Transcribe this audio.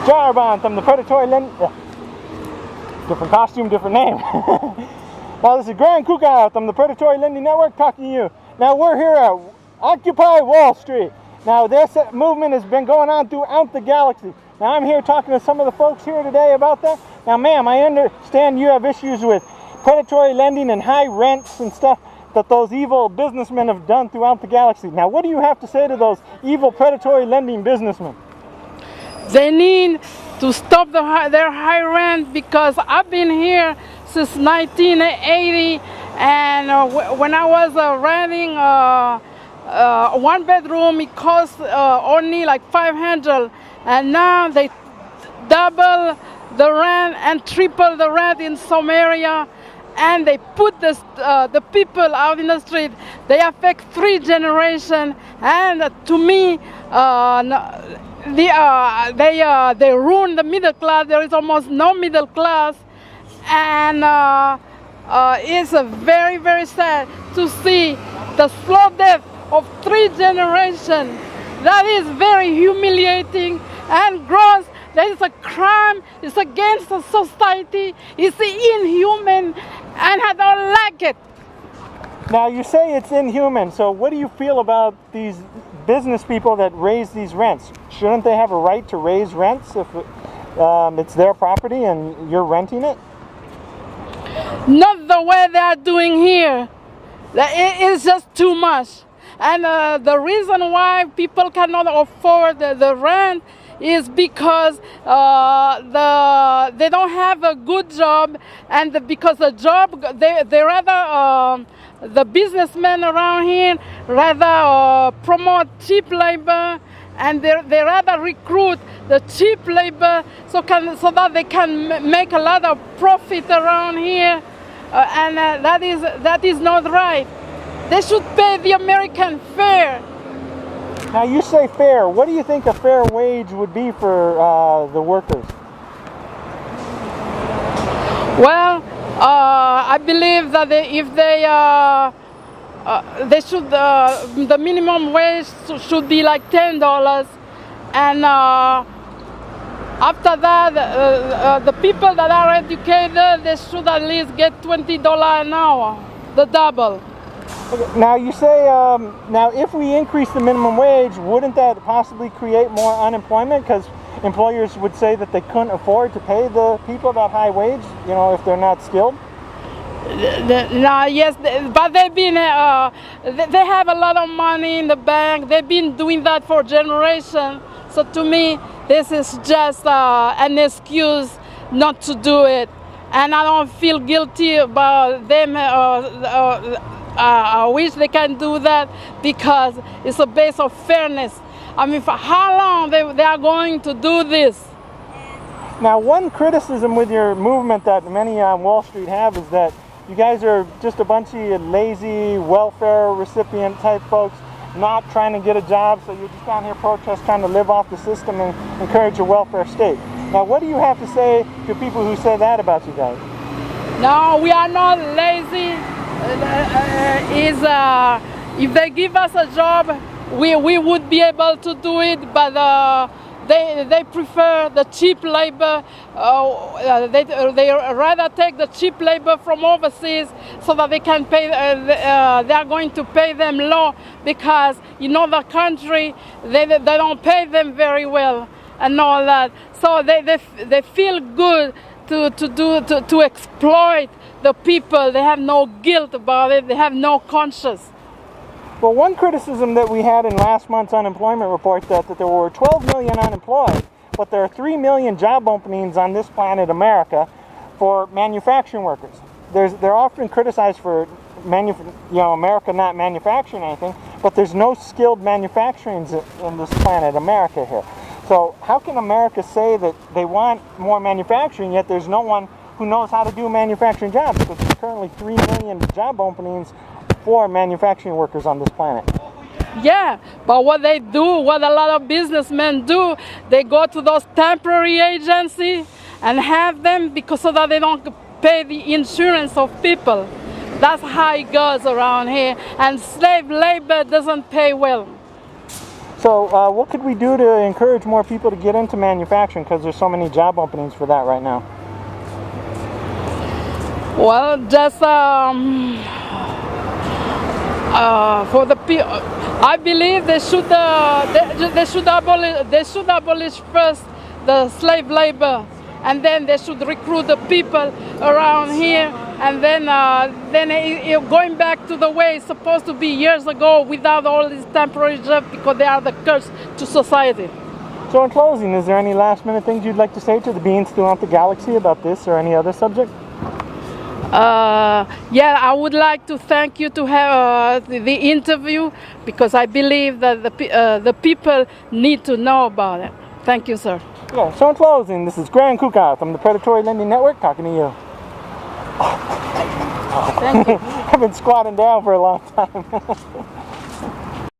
Jarabon from the Predatory different costume, different name. Now this is Grand Kuka from the Predatory Lending Network talking to you. Now we're here at Occupy Wall Street. Now this movement has been going on throughout the galaxy. Now I'm here talking to some of the folks here today about that. Now ma'am, I understand you have issues with predatory lending and high rents and stuff that those evil businessmen have done throughout the galaxy. Now what do you have to say to those evil predatory lending businessmen? They need to stop their high rent, because I've been here since 1980, and when I was renting one bedroom, it cost only like $500, and now they double the rent and triple the rent in some area, and they put the people out in the street. They affect 3 generations, and to me, they ruin the middle class. There is almost no middle class, and it's very, very sad to see the slow death of 3 generations. That is very humiliating and gross. That is a crime. It's against the society. It's inhuman, and I don't like it. Now you say it's inhuman, so what do you feel about these business people that raise these rents? Shouldn't they have a right to raise rents if it's their property and you're renting it? Not the way they are doing here. It's just too much. And the reason why people cannot afford the rent is because they don't have a good job, and because the job, they rather, the businessmen around here rather promote cheap labor, and they rather recruit the cheap labor so that they can make a lot of profit around here, and that is not right. They should pay the American fair. Now you say fair. What do you think a fair wage would be for the workers? Well, I believe that they should, the minimum wage should be like $10, and after that, the people that are educated, they should at least get $20 an hour, the double. Now you say, now if we increase the minimum wage, wouldn't that possibly create more unemployment? Because employers would say that they couldn't afford to pay the people that high wage, you know, if they're not skilled? No, yes, but they've been, they have a lot of money in the bank. They've been doing that for generations. So to me, this is just an excuse not to do it. And I don't feel guilty about them. I wish they can do that, because it's a base of fairness. I mean, for how long they are going to do this? Now, one criticism with your movement that many on Wall Street have is that you guys are just a bunch of lazy welfare recipient type folks, not trying to get a job, so you're just down here protest, trying to live off the system and encourage a welfare state. Now, what do you have to say to people who say that about you guys? No, we are not lazy. If they give us a job, we would be able to do it, but they prefer the cheap labor. They rather take the cheap labor from overseas so that they can pay. They are going to pay them low, because in other country they don't pay them very well and all that. So they feel good to exploit the people. They have no guilt about it. They have no conscience. Well, one criticism that we had in last month's unemployment report that there were 12 million unemployed, but there are 3 million job openings on this planet America for manufacturing workers. They're often criticized for America not manufacturing anything, but there's no skilled manufacturing in this planet America here. So how can America say that they want more manufacturing, yet there's no one who knows how to do manufacturing jobs? Because there's currently 3 million job openings for manufacturing workers on this planet. Yeah, but what they do, what a lot of businessmen do, they go to those temporary agencies and have them so that they don't pay the insurance of people. That's how it goes around here, and slave labor doesn't pay well. So what could we do to encourage more people to get into manufacturing, because there's so many job openings for that right now? Well, just for the people, I believe they should abolish first the slave labor, and then they should recruit the people around here, and then going back to the way it's supposed to be years ago, without all these temporary jobs, because they are the curse to society. So in closing, is there any last minute things you'd like to say to the beings throughout the galaxy about this or any other subject? Yeah, I would like to thank you to have the interview, because I believe that the people need to know about it. Thank you, sir. Yeah, so in closing, this is Grand Kuka from the Predatory Lending Network talking to you. Thank you. I've been squatting down for a long time.